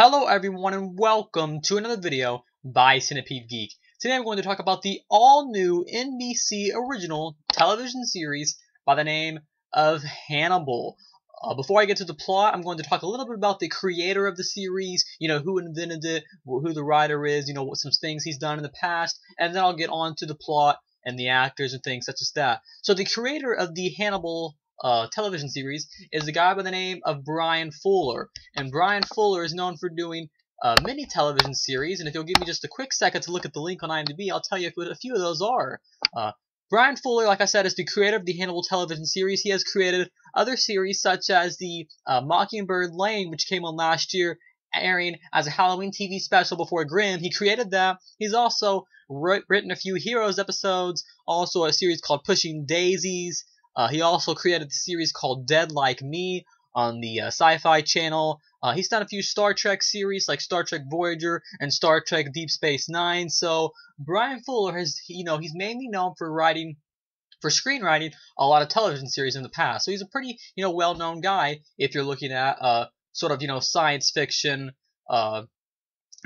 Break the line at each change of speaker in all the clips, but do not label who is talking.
Hello everyone and welcome to another video by Centipede Geek. Today I'm going to talk about the all-new NBC original television series by the name of Hannibal. Before I get to the plot, I'm going to talk a little bit about the creator of the series, who invented it, who the writer is, what some things he's done in the past, and then I'll get on to the plot and the actors and things such as that. So the creator of the Hannibal television series is a guy by the name of Bryan Fuller, and Bryan Fuller is known for doing many television series. And if you'll give me just a quick second to look at the link on IMDb, I'll tell you what a few of those are. Bryan Fuller, like I said, is the creator of the Hannibal television series. He has created other series such as the Mockingbird Lane, which came on last year, airing as a Halloween TV special before Grimm. He created that. He's also written a few Heroes episodes, also a series called Pushing Daisies. He also created the series called Dead Like Me on the Sci-Fi Channel. He's done a few Star Trek series like Star Trek Voyager and Star Trek Deep Space Nine. So Bryan Fuller has, he's mainly known for screenwriting a lot of television series in the past. So he's a pretty, well-known guy if you're looking at sort of, science fiction, and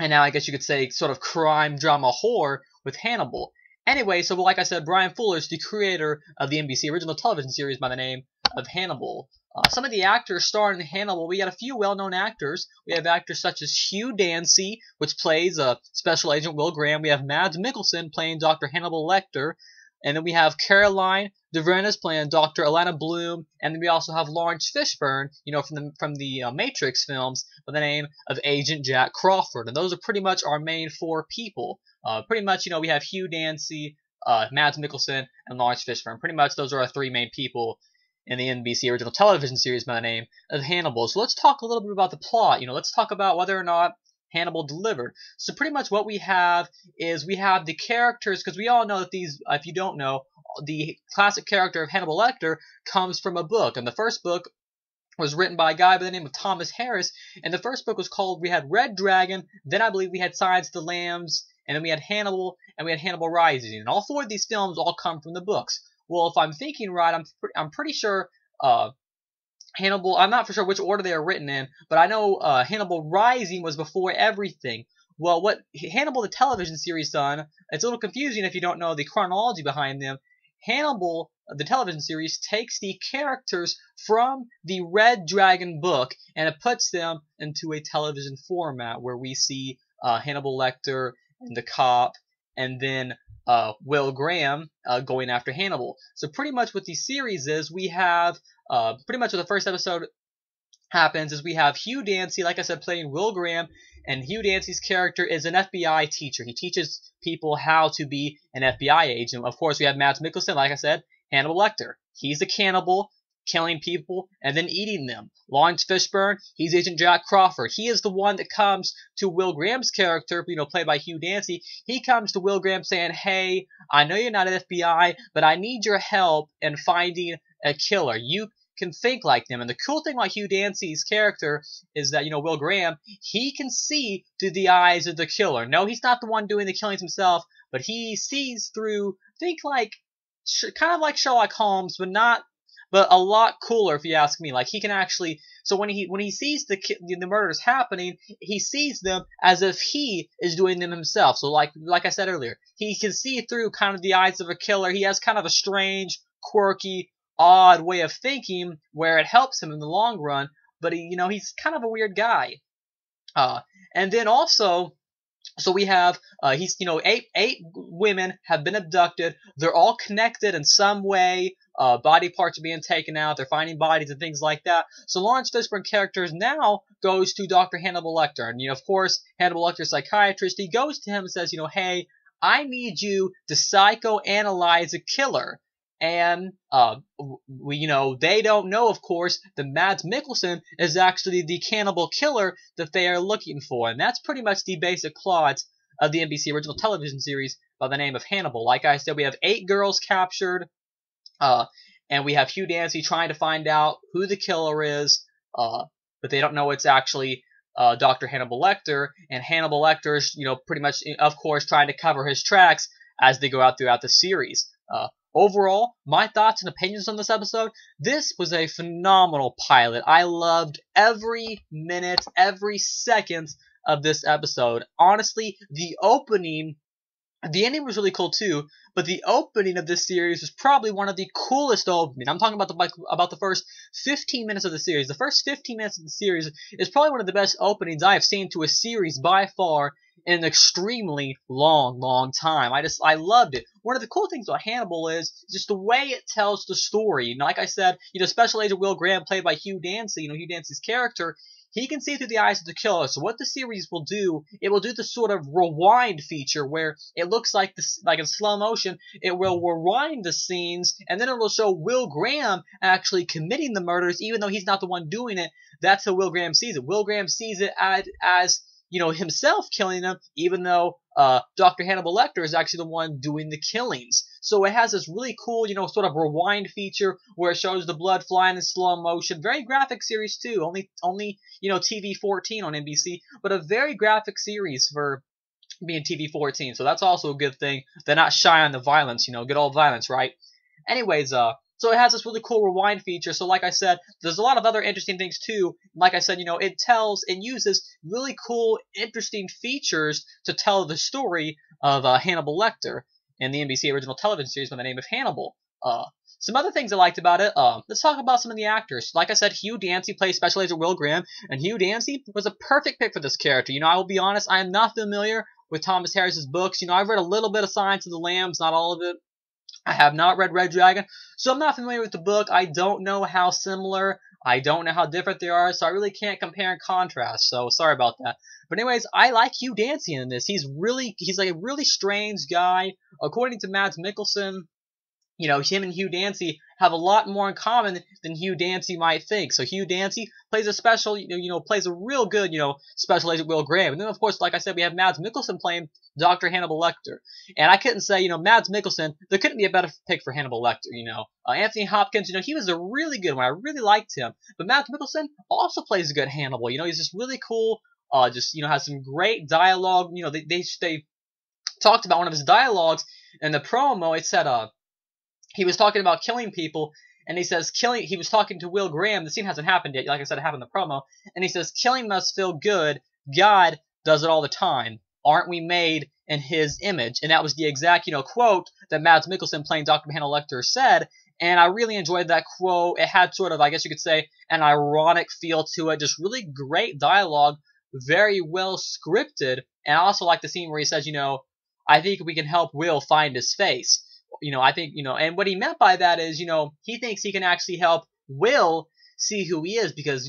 now I guess you could say sort of crime drama horror with Hannibal. Anyway, so like I said, Bryan Fuller is the creator of the NBC original television series by the name of Hannibal. Some of the actors starring in Hannibal, we got a few well-known actors. We have actors such as Hugh Dancy, which plays Special Agent Will Graham. We have Mads Mikkelsen playing Dr. Hannibal Lecter. And then we have Caroline DeVrenez playing Dr. Alana Bloom. And then we also have Lawrence Fishburne, from the Matrix films by the name of Agent Jack Crawford. And those are pretty much our main four people. Pretty much, we have Hugh Dancy, Mads Mikkelsen, and Lawrence Fishburne. Pretty much those are our three main people in the NBC original television series by the name of Hannibal. So let's talk a little bit about the plot. Let's talk about whether or not Hannibal delivered. So pretty much what we have is we have the characters, because we all know that these, if you don't know, the classic character of Hannibal Lecter comes from a book. And the first book was written by a guy by the name of Thomas Harris. And the first book was called, we had Red Dragon, then I believe we had Silence of the Lambs, and then we had Hannibal, and we had Hannibal Rising. And all four of these films all come from the books. Well, if I'm thinking right, I'm pretty sure Hannibal, I'm not for sure which order they are written in, but I know Hannibal Rising was before everything. Well, what Hannibal the television series done, it's a little confusing if you don't know the chronology behind them. Hannibal, the television series, takes the characters from the Red Dragon book and it puts them into a television format where we see Hannibal Lecter and the cop, and then Will Graham going after Hannibal. So pretty much what the series is, we have pretty much what the first episode happens is we have Hugh Dancy, like I said, playing Will Graham, and Hugh Dancy's character is an FBI teacher. He teaches people how to be an FBI agent. Of course, we have Mads Mikkelsen, like I said, Hannibal Lecter. He's a cannibal, killing people and then eating them. Lawrence Fishburne, he's Agent Jack Crawford. He is the one that comes to Will Graham's character, played by Hugh Dancy. He comes to Will Graham saying, hey, I know you're not an FBI, but I need your help in finding a killer. You can think like them. And the cool thing about Hugh Dancy's character is that, Will Graham, he can see through the eyes of the killer. No, he's not the one doing the killings himself, but he sees through, kind of like Sherlock Holmes, but a lot cooler if you ask me. Like he can actually, so when he sees the murders happening, he sees them as if he is doing them himself. So like I said earlier, he can see through kind of the eyes of a killer. He has kind of a strange, quirky, odd way of thinking where it helps him in the long run. But he's kind of a weird guy. And then also, so we have eight women have been abducted. They're all connected in some way. Body parts are being taken out. They're finding bodies and things like that. So Lawrence Fishburne character now goes to Dr. Hannibal Lecter. And, of course, Hannibal Lecter, psychiatrist, he goes to him and says, hey, I need you to psychoanalyze a killer. And, they don't know, of course, that Mads Mikkelsen is actually the cannibal killer that they are looking for. And that's pretty much the basic plot of the NBC original television series by the name of Hannibal. Like I said, we have 8 girls captured. And we have Hugh Dancy trying to find out who the killer is, but they don't know it's actually Dr. Hannibal Lecter. And Hannibal Lecter's, pretty much, of course, trying to cover his tracks as they go out throughout the series. overall, my thoughts and opinions on this episode, this was a phenomenal pilot. I loved every minute, every second of this episode. Honestly, the ending was really cool too, but the opening of this series was probably one of the coolest openings. I'm talking about the first 15 minutes of the series. The first 15 minutes of the series is probably one of the best openings I have seen to a series by far in an extremely long time. I loved it. One of the cool things about Hannibal is just the way it tells the story. Like I said, Special Agent Will Graham, played by Hugh Dancy, Hugh Dancy's character, he can see through the eyes of the killer. So what the series will do, it will do the sort of rewind feature where it looks like this, like in slow motion, it will rewind the scenes, and then it will show Will Graham actually committing the murders, even though he's not the one doing it. That's how Will Graham sees it. Will Graham sees it as himself killing them, even though Dr. Hannibal Lecter is actually the one doing the killings. So it has this really cool, sort of rewind feature where it shows the blood flying in slow motion. Very graphic series too. Only TV 14 on NBC, but a very graphic series for being TV 14. So that's also a good thing. They're not shy on the violence, good old violence, right? Anyways, so it has this really cool rewind feature. So like I said, there's a lot of other interesting things too. Like I said, it uses really cool, interesting features to tell the story of Hannibal Lecter in the NBC original television series by the name of Hannibal. Some other things I liked about it, let's talk about some of the actors. Like I said, Hugh Dancy plays Special Agent Will Graham, and Hugh Dancy was a perfect pick for this character. I will be honest, I am not familiar with Thomas Harris's books. I've read a little bit of Silence of the Lambs, not all of it. I have not read Red Dragon, so I'm not familiar with the book. I don't know how similar, I don't know how different they are, so I really can't compare and contrast, so sorry about that. But anyways, I like Hugh Dancy in this. He's like a really strange guy. According to Mads Mikkelsen, him and Hugh Dancy have a lot more in common than Hugh Dancy might think. So Hugh Dancy plays plays a real good, Special Agent Will Graham. And then, of course, like I said, we have Mads Mikkelsen playing Dr. Hannibal Lecter. And I couldn't say, Mads Mikkelsen, there couldn't be a better pick for Hannibal Lecter, Anthony Hopkins, he was a really good one. I really liked him. But Mads Mikkelsen also plays a good Hannibal. He's just really cool, has some great dialogue. They talked about one of his dialogues in the promo. It said, he was talking about killing people, and he says he was talking to Will Graham. The scene hasn't happened yet. Like I said, it happened in the promo. And he says, killing must feel good. God does it all the time. Aren't we made in his image? And that was the exact, quote that Mads Mikkelsen playing Dr. Hannibal Lecter said. And I really enjoyed that quote. It had sort of, I guess you could say, an ironic feel to it. Just really great dialogue. Very well scripted. And I also like the scene where he says, I think we can help Will find his face. I think, and what he meant by that is, he thinks he can actually help Will see who he is because,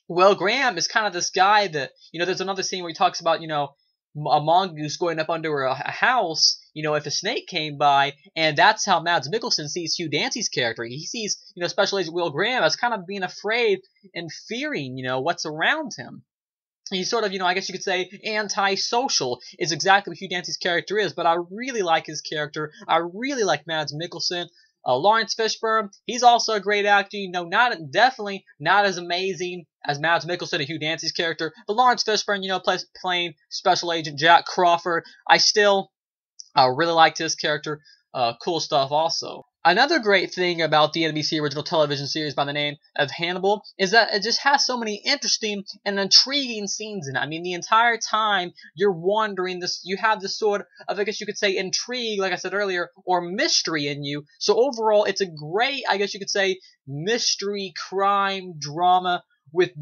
Will Graham is kind of this guy that, there's another scene where he talks about, a mongoose going up under a house, if a snake came by, and that's how Mads Mikkelsen sees Hugh Dancy's character. He sees, Special Agent Will Graham as kind of being afraid and fearing, what's around him. He's sort of, I guess you could say, anti-social is exactly what Hugh Dancy's character is, but I really like his character. I really like Mads Mikkelsen. Lawrence Fishburne, he's also a great actor. Definitely not as amazing as Mads Mikkelsen and Hugh Dancy's character, but Lawrence Fishburne, playing Special Agent Jack Crawford. I really liked his character. Cool stuff also. Another great thing about the NBC original television series by the name of Hannibal is that it just has so many interesting and intriguing scenes in it. I mean, the entire time you're wondering this, you have this sort of, I guess you could say, intrigue, like I said earlier, or mystery in you. So overall, it's a great, I guess you could say, mystery, crime, drama with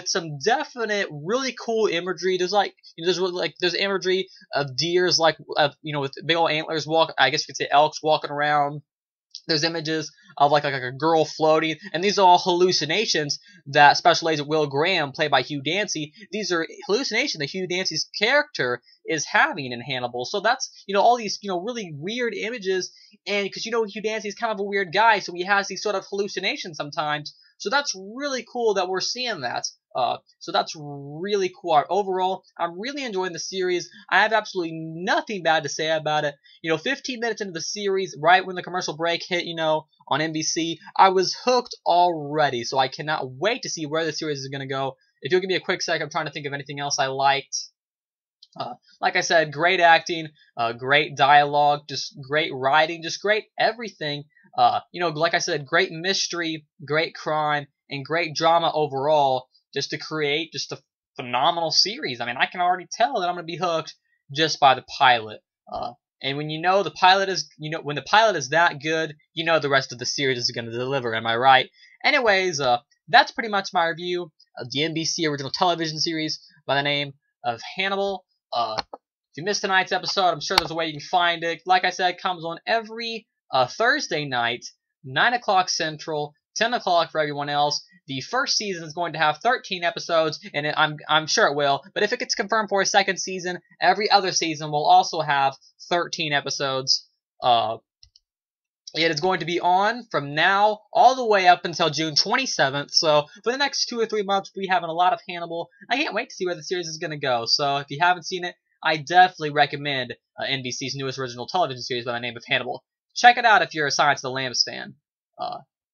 some definite, really cool imagery. There's there's imagery of deers, with big old antlers I guess you could say elks walking around. There's images of like a girl floating, and these are all hallucinations that Special Agent Will Graham, played by Hugh Dancy, these are hallucinations that Hugh Dancy's character is having in Hannibal. So that's, all these, really weird images, and because, Hugh Dancy's kind of a weird guy, so he has these sort of hallucinations sometimes. So that's really cool that we're seeing that. So that's really cool. Overall, I'm really enjoying the series. I have absolutely nothing bad to say about it. 15 minutes into the series, right when the commercial break hit, on NBC, I was hooked already. So I cannot wait to see where the series is going to go. If you'll give me a quick sec, I'm trying to think of anything else I liked. Like I said, great acting, great dialogue, just great writing, just great everything. Like I said, great mystery, great crime, and great drama overall, just to create just a phenomenal series. I mean, I can already tell that I'm going to be hooked just by the pilot. And when the pilot is, when the pilot is that good, the rest of the series is going to deliver. Am I right? Anyways, that's pretty much my review of the NBC original television series by the name of Hannibal. If you missed tonight's episode, I'm sure there's a way you can find it. Like I said, it comes on every Thursday night, 9 o'clock Central, 10 o'clock for everyone else. The first season is going to have 13 episodes, and I'm sure it will. But if it gets confirmed for a second season, every other season will also have 13 episodes. It is going to be on from now all the way up until June 27th. So for the next 2 or 3 months, we'll be having a lot of Hannibal. I can't wait to see where the series is going to go. So if you haven't seen it, I definitely recommend NBC's newest original television series by the name of Hannibal. Check it out if you're a Silence of the Lambs fan.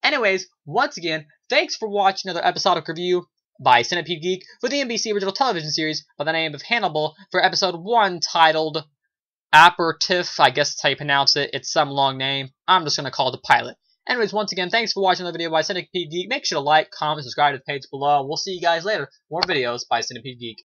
Anyways, once again, thanks for watching another episodic review by Centipede Geek for the NBC original television series by the name of Hannibal for episode 1 titled Aperitif. I guess that's how you pronounce it. It's some long name. I'm just going to call it the pilot. Anyways, once again, thanks for watching the video by Centipede Geek. Make sure to like, comment, subscribe to the page below. We'll see you guys later. More videos by Centipede Geek.